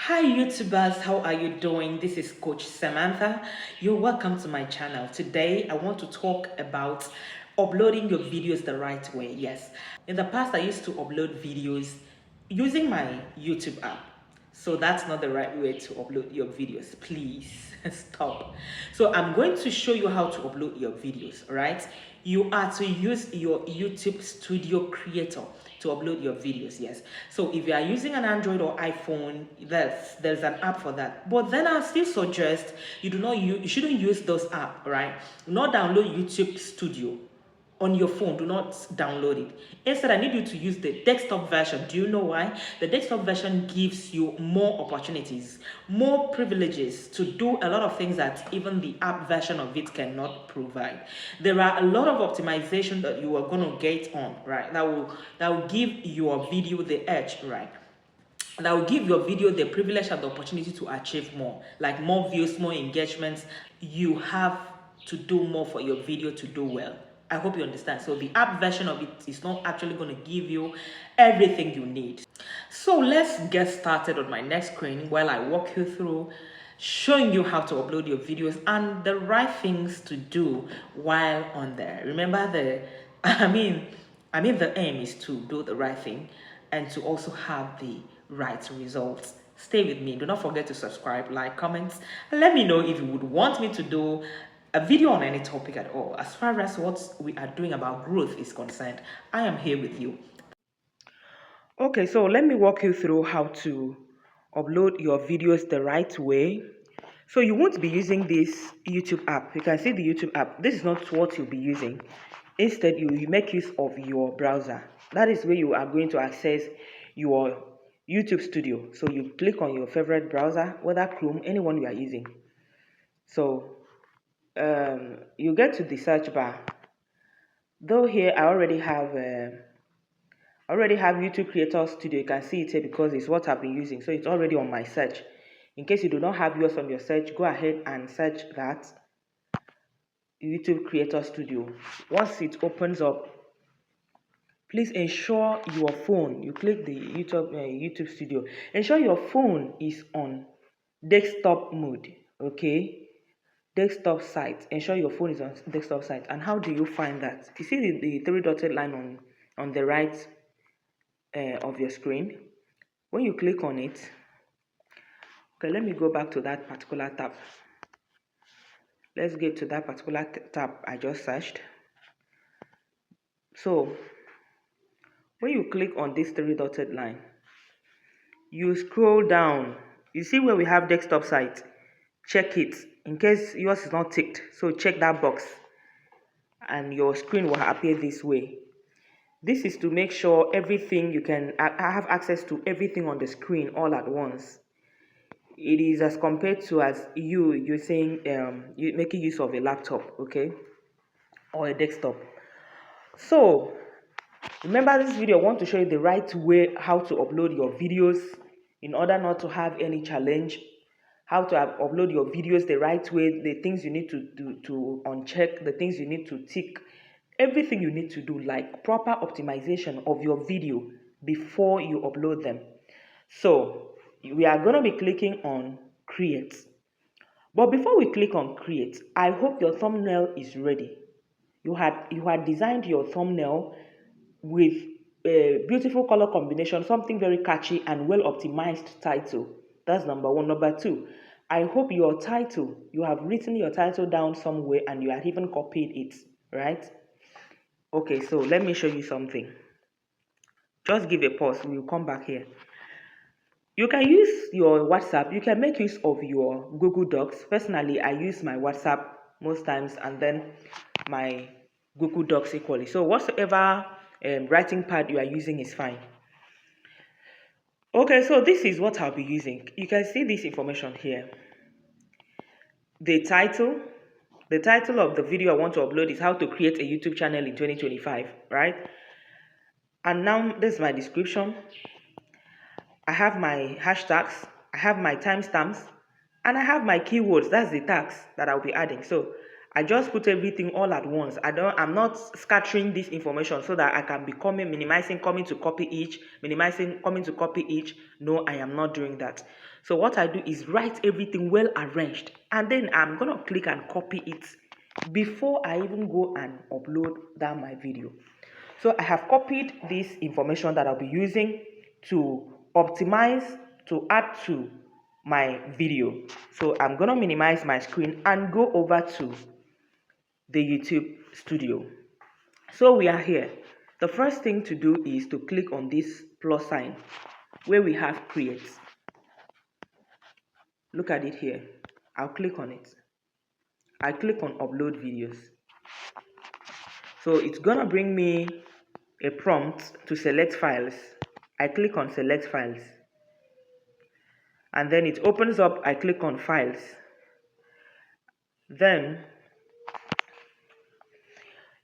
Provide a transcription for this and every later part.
Hi YouTubers, how are you doing? This is Coach Samantha. You're welcome to my channel. Today I want to talk about uploading your videos the right way. Yes, in the past I used to upload videos using my YouTube app. So that's not the right way to upload your videos. Please stop. So I'm going to show you how to upload your videos, right? You are to use your YouTube Studio Creator to upload your videos. Yes, so if you are using an Android or iPhone, there's an app for that. But then I still suggest you shouldn't use those apps, right? Not download YouTube Studio on your phone. Do not download it. Instead, I need you to use the desktop version. Do you know why? The desktop version gives you more opportunities, more privileges to do a lot of things that even the app version of it cannot provide. There are a lot of optimization that you are going to get on, right? That will give your video the edge, right? That will give your video the privilege and the opportunity to achieve more, like more views, more engagements. You have to do more for your video to do well. I hope you understand. So the app version of it is not actually going to give you everything you need. So let's get started on my next screen while I walk you through showing you how to upload your videos and the right things to do while on there. Remember the aim is to do the right thing and to also have the right results. Stay with me. Do not forget to subscribe, like, comment, and let me know if you would want me to do a video on any topic at all. As far as what we are doing about growth is concerned, I am here with you. Okay, so let me walk you through how to upload your videos the right way. So you won't be using this YouTube app. You can see the YouTube app. This is not what you'll be using. Instead, you make use of your browser. That is where you are going to access your YouTube Studio. So you click on your favorite browser, whether Chrome, anyone you are using. So you get to the search bar. Though here I already have YouTube Creator Studio. You can see it here because it's what I've been using. So it's already on my search. In case you do not have yours on your search, go ahead and search that YouTube Creator Studio. Once it opens up, please ensure your phone, you click the YouTube Studio. Ensure your phone is on desktop mode, okay? Desktop site. Ensure your phone is on desktop site. And how do you find that? You see the three dotted line on the right of your screen. When you click on it, okay, let me go back to that particular tab. Let's get to that particular tab I just searched. So when you click on this three dotted line, you scroll down. You see where we have desktop site. Check it in case yours is not ticked. So check that box and your screen will appear this way. This is to make sure everything you can have access to everything on the screen all at once. It is as compared to as you're saying you making use of a laptop, okay, or a desktop. So remember, this video I want to show you the right way how to upload your videos in order not to have any challenge. How to upload your videos the right way, the things you need to do to uncheck, the things you need to tick, everything you need to do, like proper optimization of your video before you upload them. So we are going to be clicking on create. But before we click on create, I hope your thumbnail is ready. You had designed your thumbnail with a beautiful color combination, something very catchy and well optimized title. That's number one. Number two, I hope your title, you have written your title down somewhere and you have even copied it, right? Okay, so let me show you something. Just give a pause. We'll come back here. You can use your WhatsApp. You can make use of your Google Docs. Personally, I use my WhatsApp most times and then my Google Docs equally. So whatsoever writing pad you are using is fine. Okay, so this is what I'll be using. You can see this information here. The title of the video I want to upload is how to create a YouTube channel in 2025, right? And now this is my description. I have my hashtags, I have my timestamps, and I have my keywords. That's the tags that I'll be adding. So I just put everything all at once. I'm not scattering this information so that I can be minimizing, coming to copy each, minimizing, coming to copy each. No, I am not doing that. So what I do is write everything well arranged, and then I'm going to click and copy it before I even go and upload down my video. So I have copied this information that I'll be using to optimize, to add to my video. So I'm going to minimize my screen and go over to the YouTube studio. So we are here. The first thing to do is to click on this plus sign where we have create. Look at it here. I'll click on it. I click on upload videos. So it's gonna bring me a prompt to select files. I click on select files. And then it opens up, I click on files. Then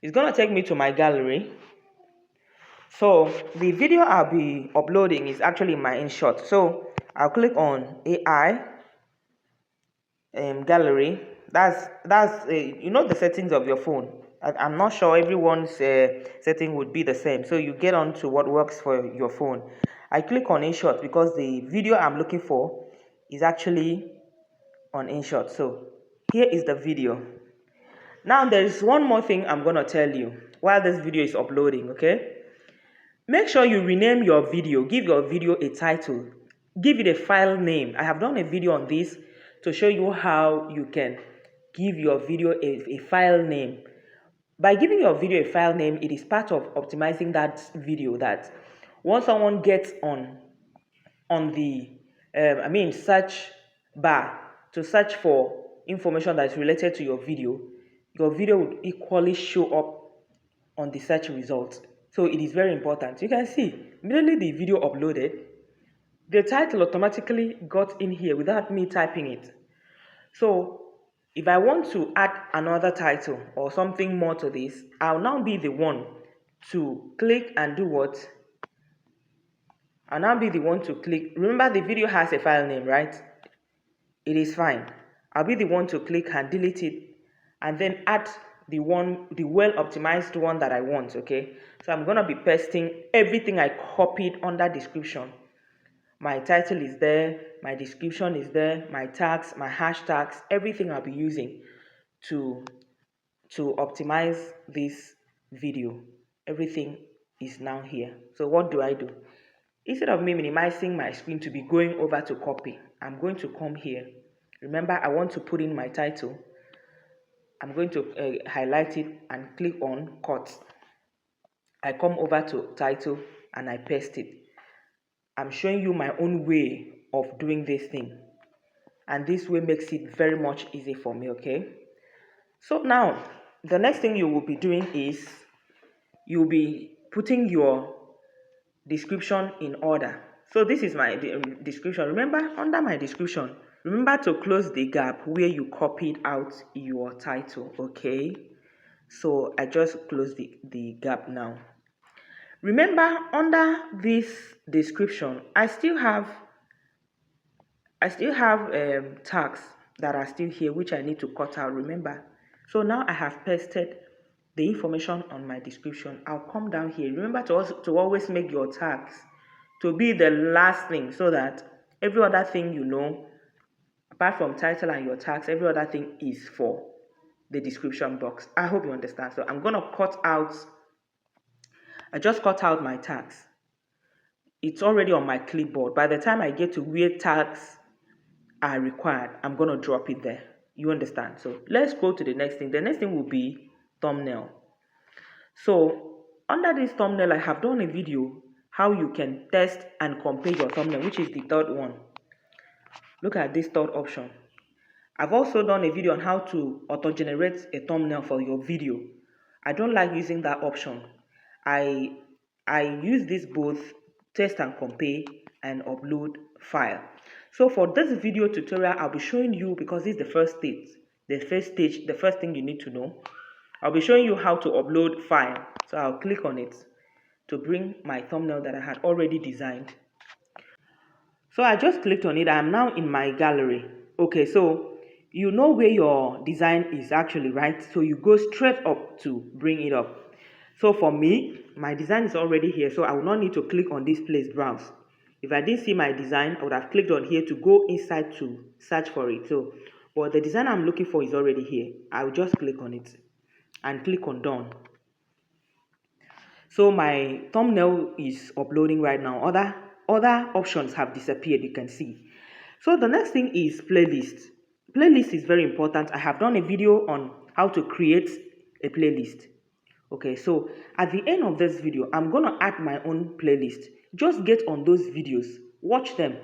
it's gonna take me to my gallery. So the video I'll be uploading is actually my InShot. So I'll click on AI gallery. That's you know the settings of your phone. I'm not sure everyone's setting would be the same. So you get on to what works for your phone. I click on InShot because the video I'm looking for is actually on InShot. So here is the video. Now there is one more thing I'm gonna tell you while this video is uploading, okay? Make sure you rename your video. Give your video a title. Give it a file name. I have done a video on this to show you how you can give your video a file name. By giving your video a file name, it is part of optimizing that video, that once someone gets on the search bar to search for information that is related to your video would equally show up on the search results. So it is very important. You can see immediately the video uploaded, the title automatically got in here without me typing it. So if I want to add another title or something more to this, I'll now be the one to click and do what? I'll now be the one to click. Remember, the video has a file name, right? It is fine. I'll be the one to click and delete it and then add the well optimized one that I want, okay? So I'm gonna be pasting everything I copied under description. My title is there, my description is there, my tags, my hashtags, everything I'll be using to optimize this video. Everything is now here. So what do? Instead of me minimizing my screen to be going over to copy, I'm going to come here. Remember, I want to put in my title. I'm going to highlight it and click on cut. I come over to title and I paste it. I'm showing you my own way of doing this thing. And this way makes it very much easy for me, okay? So now, the next thing you will be doing is you'll be putting your description in order. So this is my description. Remember, under my description, remember to close the gap where you copied out your title, okay? So I just closed the gap now. Remember, under this description, I still have tags that are still here, which I need to cut out, remember? So now I have pasted the information on my description. I'll come down here. Remember to always make your tags to be the last thing, so that every other thing you know, apart from title and your tags, every other thing is for the description box. I hope you understand. So I'm gonna I just cut out my tags. It's already on my clipboard. By the time I get to where tags are required, I'm gonna drop it there. You understand? So let's go to the next thing. The next thing will be thumbnail. So under this thumbnail, I have done a video how you can test and compare your thumbnail, which is the third one. Look at this third option. I've also done a video on how to auto-generate a thumbnail for your video. I don't like using that option. I use this both, test and compare and upload file. So for this video tutorial, I'll be showing you, because this is the first stage, the first thing you need to know. I'll be showing you how to upload file. So I'll click on it to bring my thumbnail that I had already designed. So I just clicked on it. I'm now in my gallery. Okay, so you know where your design is actually, right? So you go straight up to bring it up. So for me, my design is already here, so I will not need to click on this place browse. If I didn't see my design, I would have clicked on here to go inside to search for it. So, but the design I'm looking for is already here. I will just click on it and click on done. So my thumbnail is uploading right now. Other options have disappeared, you can see. So the next thing is playlist. Playlist is very important. I have done a video on how to create a playlist. Okay, so at the end of this video, I'm gonna add my own playlist. Just get on those videos, watch them.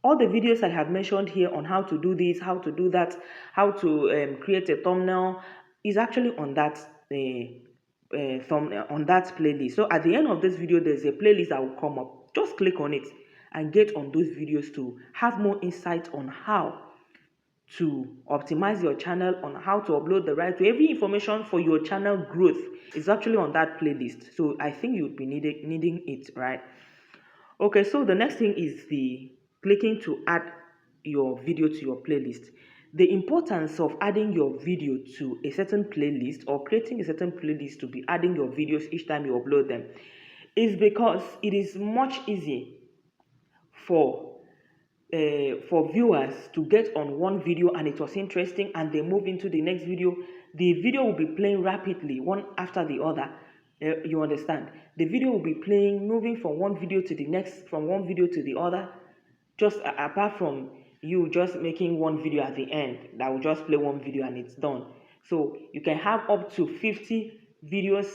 All the videos I have mentioned here on how to do this, how to do that, how to create a thumbnail is actually on that on that playlist. So at the end of this video, there's a playlist that will come up. Just click on it and get on those videos to have more insight on how to optimize your channel, on how to upload the right way. Every information for your channel growth is actually on that playlist. So I think you would be needing it, right? Okay, so the next thing is the clicking to add your video to your playlist. The importance of adding your video to a certain playlist or creating a certain playlist to be adding your videos each time you upload them is because it is much easier for viewers to get on one video and it was interesting and they move into the next video. The video will be playing rapidly one after the other. You understand? The video will be playing, moving from one video to the next, from one video to the other, just apart from you just making one video at the end that will just play one video and it's done. So you can have up to 50 videos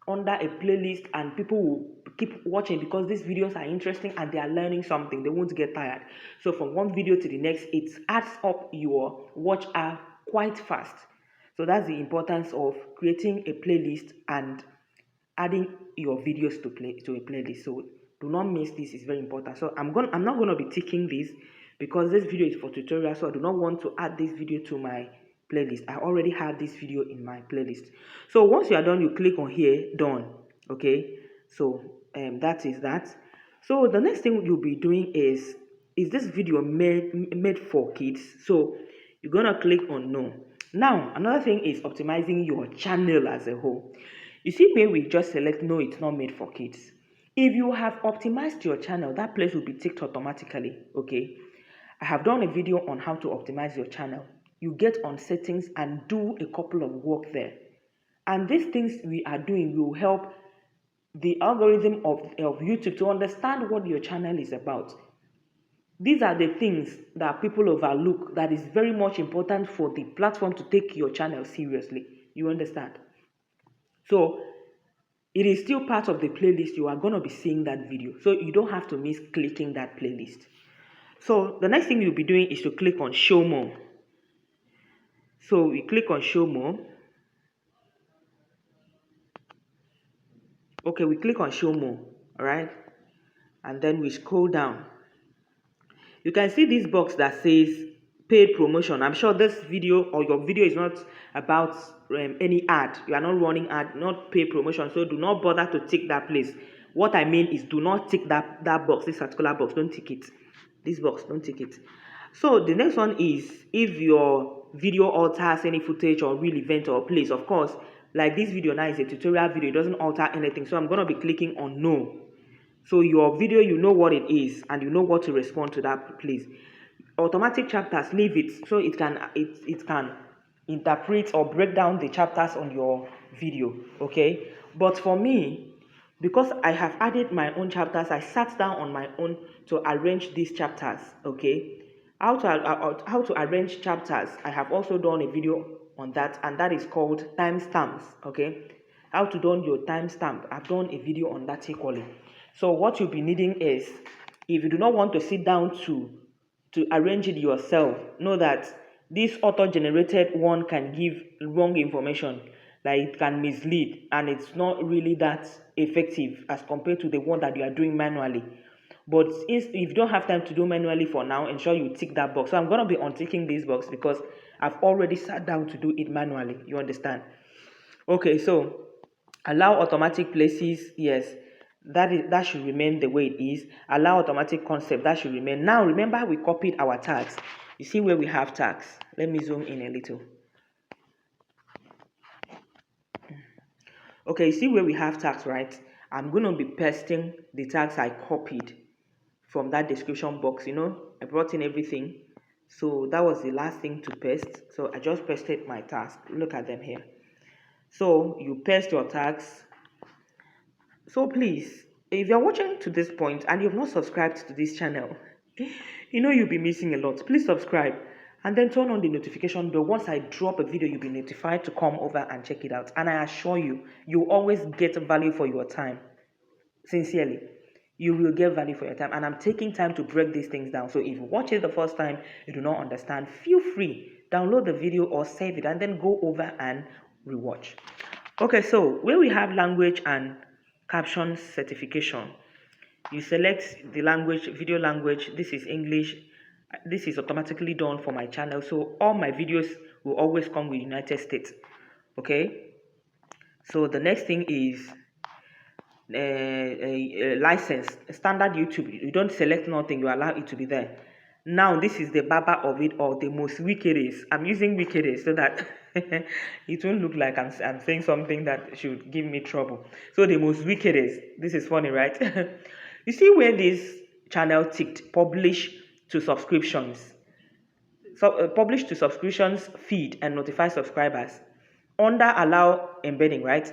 under a playlist and people will keep watching because these videos are interesting and they are learning something. They won't get tired. So from one video to the next, it adds up your watch hour quite fast. So that's the importance of creating a playlist and adding your videos to a playlist. So do not miss this, is very important. So I'm not going to be ticking this because this video is for tutorial, so I do not want to add this video to my playlist. I already have this video in my playlist. So once you are done, you click on here, done. Okay, so that is that. So the next thing you'll be doing is this video made for kids? So you're gonna click on no. Now another thing is optimizing your channel as a whole. You see where we just select no, it's not made for kids. If you have optimized your channel, that place will be ticked automatically. Okay, I have done a video on how to optimize your channel. You get on settings and do a couple of work there. And these things we are doing will help the algorithm of YouTube to understand what your channel is about. These are the things that people overlook that is very much important for the platform to take your channel seriously. You understand? So it is still part of the playlist. You are going to be seeing that video. So you don't have to miss clicking that playlist. So the next thing you'll be doing is to click on show more. So we click on show more. Okay, we click on show more, all right? And then we scroll down. You can see this box that says paid promotion. I'm sure this video or your video is not about any ad. You are not running ad, not paid promotion. So do not bother to tick that place. What I mean is do not tick that box, this particular box. Don't tick it. This box, don't tick it. So the next one is if your video alters any footage or real event or place. Of course, like this video now is a tutorial video. It doesn't alter anything. So I'm going to be clicking on no. So your video, you know what it is and you know what to respond to that place. Automatic chapters, leave it so it can interpret or break down the chapters on your video. Okay, but for me, because I have added my own chapters, I sat down on my own to arrange these chapters. Okay, how to arrange chapters, I have also done a video on that, and that is called timestamps. Okay, how to do your timestamp, I've done a video on that equally. So what you'll be needing is, if you do not want to sit down to arrange it yourself, know that this auto-generated one can give wrong information, like it can mislead, and it's not really that effective as compared to the one that you are doing manually. But if you don't have time to do manually for now, ensure you tick that box. So I'm going to be unticking this box because I've already sat down to do it manually. You understand? Okay, so allow automatic places, yes, that should remain the way it is. Allow automatic concept, that should remain. Now remember, we copied our tags. You see where we have tags. Let me zoom in a little. Okay, you see where we have tags, right? I'm going to be pasting the tags I copied from that description box. I brought in everything. So that was the last thing to paste. So I just pasted my tags. Look at them here. So you paste your tags. So please, if you're watching to this point and you've not subscribed to this channel, you'll be missing a lot. Please subscribe and then turn on the notification bell. Once I drop a video, you'll be notified to come over and check it out. And I assure you, you always get value for your time. Sincerely, you will get value for your time. And I'm taking time to break these things down. So if you watch it the first time, you do not understand, feel free, download the video or save it and then go over and rewatch. Okay, so where we have language and caption certification, you select the language, video language. This is English. This is automatically done for my channel, so all my videos will always come with United States. Okay, so the next thing is a license, standard YouTube. You don't select nothing, you allow it to be there. Now this is the baba of it all, the most wickedest. I'm using wickedest so that it won't look like I'm saying something that should give me trouble. So the most wickedest. This is funny, right? You see where this channel ticked publish to subscriptions. So publish to subscriptions, feed and notify subscribers. Under allow embedding, right?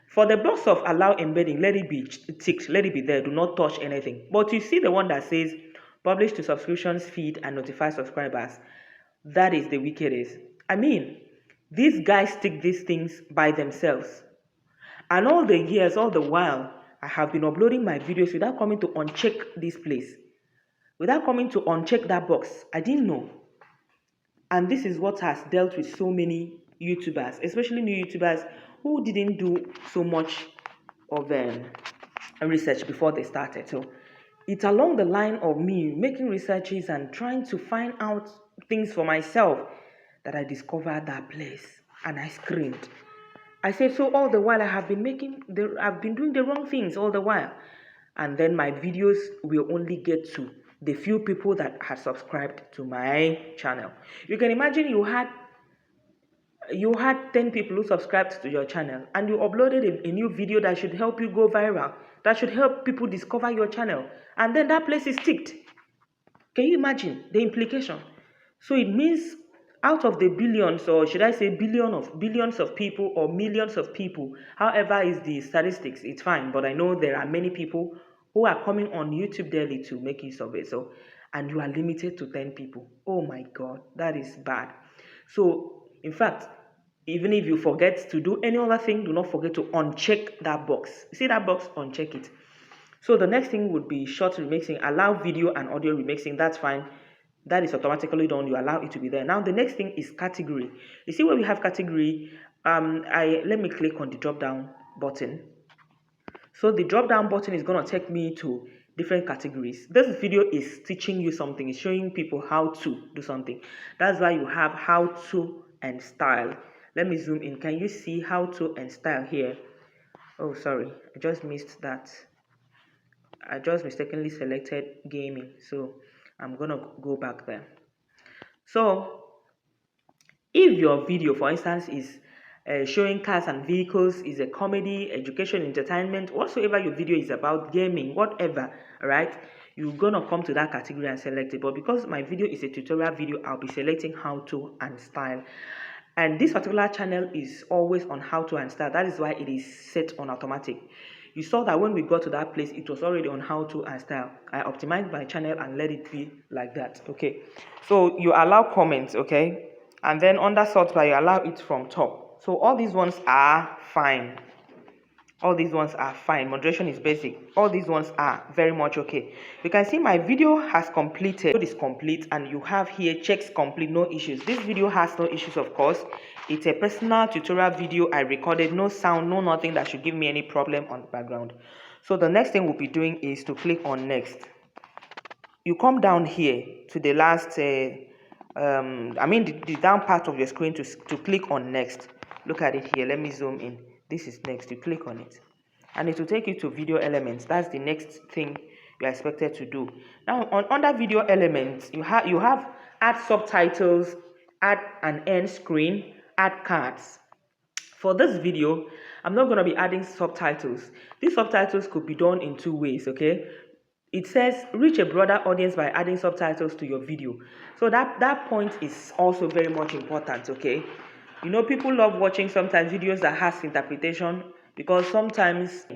For the box of allow embedding, let it be ticked, let it be there, do not touch anything. But you see the one that says publish to subscriptions, feed and notify subscribers. That is the wickedest. I mean, these guys tick these things by themselves. And all the years, all the while, I have been uploading my videos without coming to uncheck this place. Without coming to uncheck that box. I didn't know. And this is what has dealt with so many YouTubers, especially new YouTubers who didn't do so much of research before they started. So it's along the line of me making researches and trying to find out things for myself that I discovered that place. And I screamed. I said, so all the while I've been doing the wrong things all the while. And then my videos will only get to the few people that had subscribed to my channel. You can imagine you had 10 people who subscribed to your channel and you uploaded a new video that should help you go viral, that should help people discover your channel, and then that place is ticked. Can you imagine the implication? So it means out of the billions, or should I say billions of people or millions of people, however is the statistics, it's fine, but I know there are many people who are coming on YouTube daily to make use of it. So, and you are limited to 10 people. Oh my God, that is bad. So, in fact, even if you forget to do any other thing, do not forget to uncheck that box. See that box? Uncheck it. So the next thing would be short remixing. Allow video and audio remixing. That's fine. That is automatically done. You allow it to be there. Now the next thing is category. You see where we have category? Let me click on the drop down button. So the drop down button is going to take me to different categories. This video is teaching you something. It's showing people how to do something. That's why you have how to and style. Let me zoom in. Can you see how to and style here? Oh, sorry. I just missed that. I just mistakenly selected gaming. So I'm going to go back there. So if your video, for instance, is showing cars and vehicles, is a comedy, education, entertainment, whatsoever your video is about, gaming, whatever, right? You're going to come to that category and select it. But because my video is a tutorial video, I'll be selecting how to and style. And this particular channel is always on how to and style. That is why it is set on automatic. You saw that when we got to that place, it was already on how to and style. I optimized my channel and let it be like that. Okay. So you allow comments, okay? And then under sort by, you allow it from top. So all these ones are fine. All these ones are fine. Moderation is basic. All these ones are very much okay. You can see my video has completed. It is complete, and you have here checks complete, no issues. This video has no issues, of course. It's a personal tutorial video I recorded. No sound, no nothing that should give me any problem on the background. So the next thing we'll be doing is to click on next. You come down here to the last, the down part of your screen to click on next. Look at it here. Let me zoom in. This is next. You click on it and it will take you to video elements. That's the next thing you are expected to do. Now under video elements, you have add subtitles, add an end screen, add cards. For this video, I'm not going to be adding subtitles. These subtitles could be done in two ways, okay? It says reach a broader audience by adding subtitles to your video. So that point is also very much important, okay? You know, people love watching sometimes videos that has interpretation, because sometimes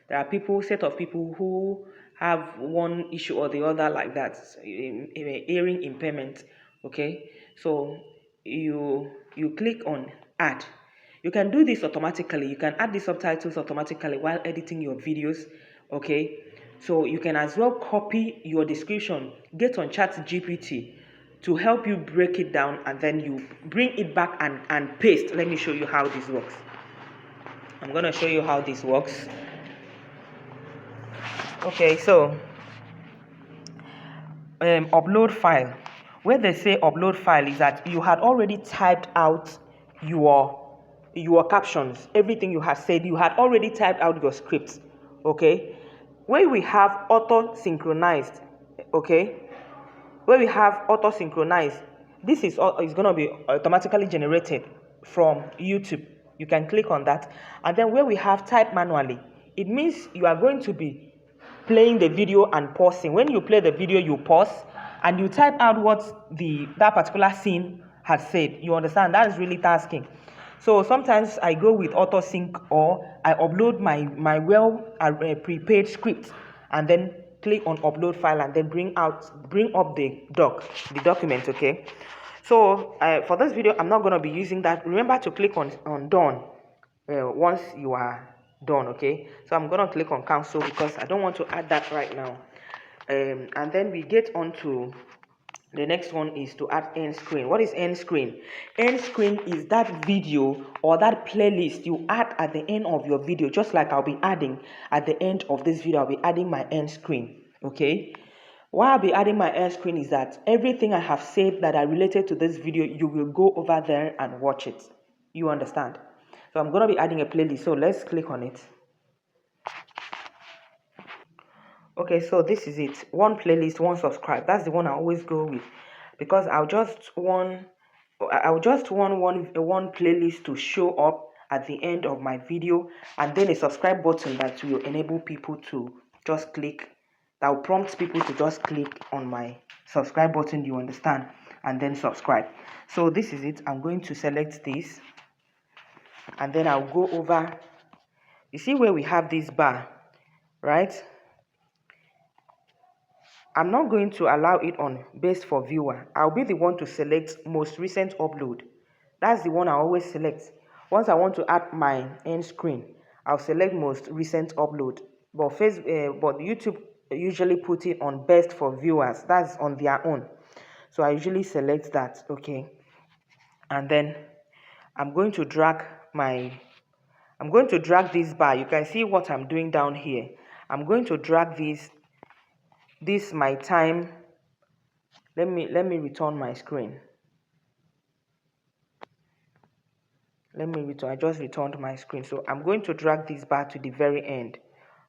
there are set of people who have one issue or the other like that, hearing impairment, okay? So you click on add. You can do this automatically. You can add the subtitles automatically while editing your videos, okay? So you can as well copy your description, get on ChatGPT to help you break it down, and then you bring it back and paste. Let me show you how this works. I'm going to show you how this works. Okay, so upload file. Where they say upload file is that you had already typed out your captions, everything you have said. You had already typed out your scripts, okay? Where we have auto synchronized, okay? Where we have auto synchronized, this is going to be automatically generated from YouTube. You can click on that. And then where we have type manually, it means you are going to be playing the video and pausing. When you play the video, you pause and you type out what that particular scene has said. You understand? That is really tasking. So sometimes I go with auto sync, or I upload my prepared script and then click on upload file and then bring up the document, okay? So for this video, I'm not going to be using that. Remember to click on done once you are done, okay? So I'm going to click on cancel because I don't want to add that right now. And then we get on to the next one is to add end screen. What is end screen? End screen is that video or that playlist you add at the end of your video, just like I'll be adding at the end of this video. I'll be adding my end screen, okay? Why I'll be adding my end screen is that everything I have said that are related to this video, you will go over there and watch it. You understand? So I'm going to be adding a playlist. So let's click on it. Okay, so this is it. One playlist, one subscribe. That's the one I always go with, because I'll just want one playlist to show up at the end of my video, and then a subscribe button that will enable people to just click, that will prompt people to just click on my subscribe button, you understand, and then subscribe. So this is it. I'm going to select this, and then I'll go over. You see where we have this bar, right? I'm not going to allow it on best for viewer. I'll be the one to select most recent upload. That's the one I always select. Once I want to add my end screen, I'll select most recent upload. But YouTube usually put it on best for viewers. That's on their own. So I usually select that, okay? And then I'm going to drag this bar. You can see what I'm doing down here. I'm going to drag this my time. Let me return my screen. I just returned my screen. So I'm going to drag this bar to the very end,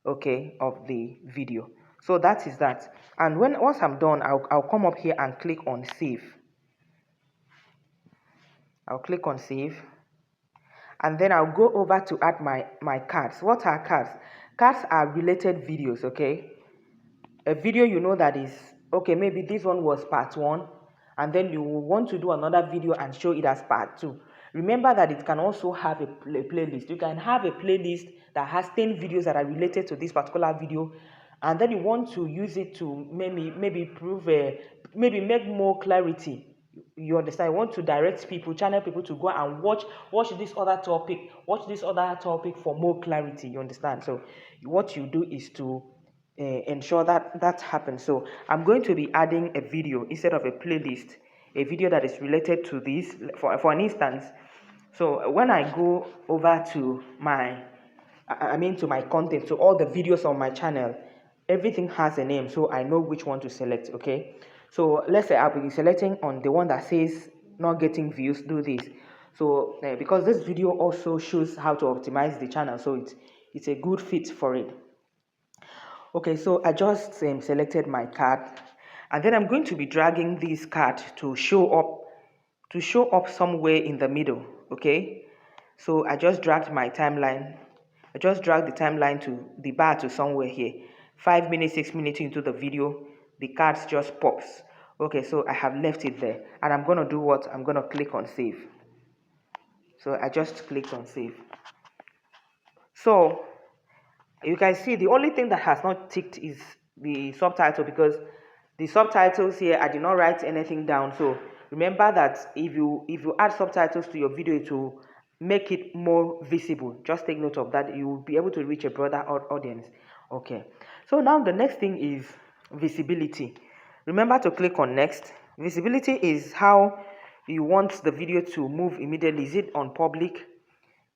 okay, of the video. So that is that. And once I'm done, I'll come up here and click on save. I'll click on save. And then I'll go over to add my cards. What are cards? Cards are related videos, okay? A video you know that is, okay, maybe this one was part 1, and then you want to do another video and show it as part 2. Remember that it can also have a playlist. You can have a playlist that has 10 videos that are related to this particular video, and then you want to use it to maybe prove maybe make more clarity. You understand? You want to direct people, channel people to go and watch this other topic for more clarity. You understand? So what you do is to ensure that happens. So I'm going to be adding a video instead of a playlist, a video that is related to this, for an instance. So when I go over to my content, so all the videos on my channel, everything has a name, so I know which one to select, okay? So let's say I'll be selecting on the one that says not getting views, do this. So because this video also shows how to optimize the channel, so it's a good fit for it. Okay, so I just selected my card, And then I'm going to be dragging this card to show up somewhere in the middle. Okay, so I just dragged my timeline. I just dragged the timeline to the bar to somewhere here. 5 minutes, 6 minutes into the video, the cards just pops. Okay, so I have left it there, and I'm gonna do what? I'm gonna click on save. So I just clicked on save. So you can see the only thing that has not ticked is the subtitle, because the subtitles here, I did not write anything down. So remember that if you add subtitles to your video to make it more visible, just take note of that. You will be able to reach a broader audience. Okay, so now the next thing is visibility. Remember to click on next. Visibility is how you want the video to move immediately. Is it on public?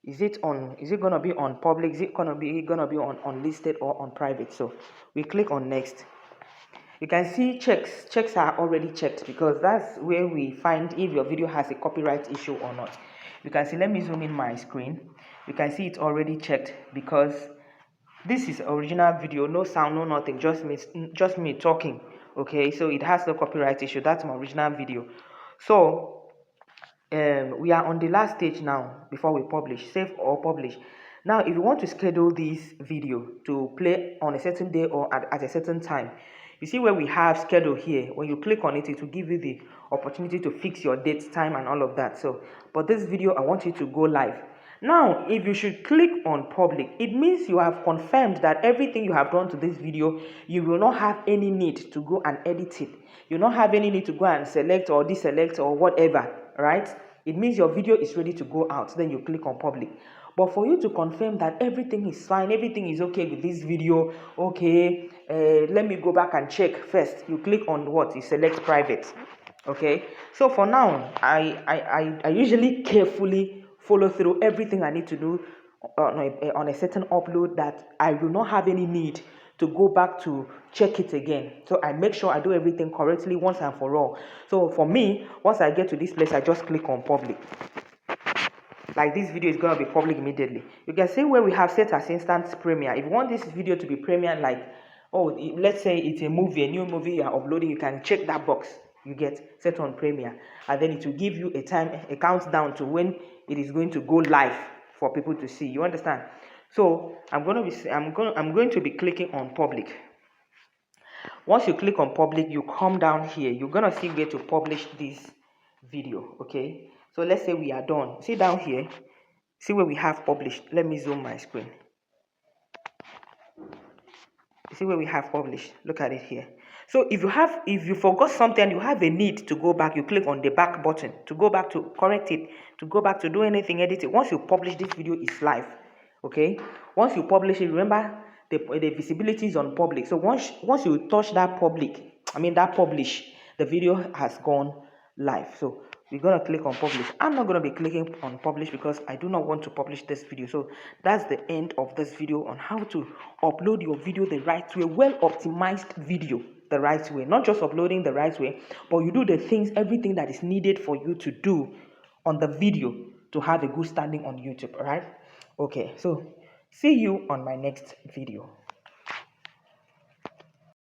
Is it gonna be on public? Is it gonna be on unlisted or on private? So we click on next. You can see checks are already checked, because that's where we find if your video has a copyright issue or not. You can see, let me zoom in my screen. You can see it's already checked, because this is original video, no sound, no nothing, just me talking. Okay, so it has no copyright issue. That's my original video. So we are on the last stage now before we publish. Save or publish. Now if you want to schedule this video to play on a certain day or at a certain time, you see where we have schedule here. When you click on it, it will give you the opportunity to fix your date, time, and all of that. So but this video, I want you to go live. Now if you should click on public, it means you have confirmed that everything you have done to this video, you will not have any need to go and edit it. You will not have any need to go and select or deselect or whatever, right? It means your video is ready to go out. Then you click on public. But for you to confirm that everything is fine, everything is okay with this video, okay, let me go back and check first. You click on what? You select private. Okay, so for now, I usually carefully follow through everything I need to do on a certain upload, that I do not have any need to go back to check it again. So I make sure I do everything correctly once and for all. So for me, once I get to this place, I just click on public. Like this video is going to be public immediately. You can see where we have set as instant premiere. If you want this video to be premiere, like, oh, let's say it's a movie, a new movie you are uploading, you can check that box. You get set on premiere, and then it will give you a countdown to when it is going to go live for people to see. You understand? So I'm going to be clicking on public. Once you click on public, you come down here. You're going to see where to publish this video. Okay, so let's say we are done. See down here, see where we have published. Let me zoom my screen. See where we have published. Look at it here. So if you forgot something, you have a need to go back, you click on the back button to go back to correct it, to go back to do anything, edit it. Once you publish, this video is live. Okay, once you publish it, remember the visibility is on public. So once you touch that publish, the video has gone live. So we're going to click on publish. I'm not going to be clicking on publish because I do not want to publish this video. So that's the end of this video on how to upload your video the right way, well optimized video the right way. Not just uploading the right way, but you do the things, everything that is needed for you to do on the video to have a good standing on YouTube. All right, okay, so see you on my next video.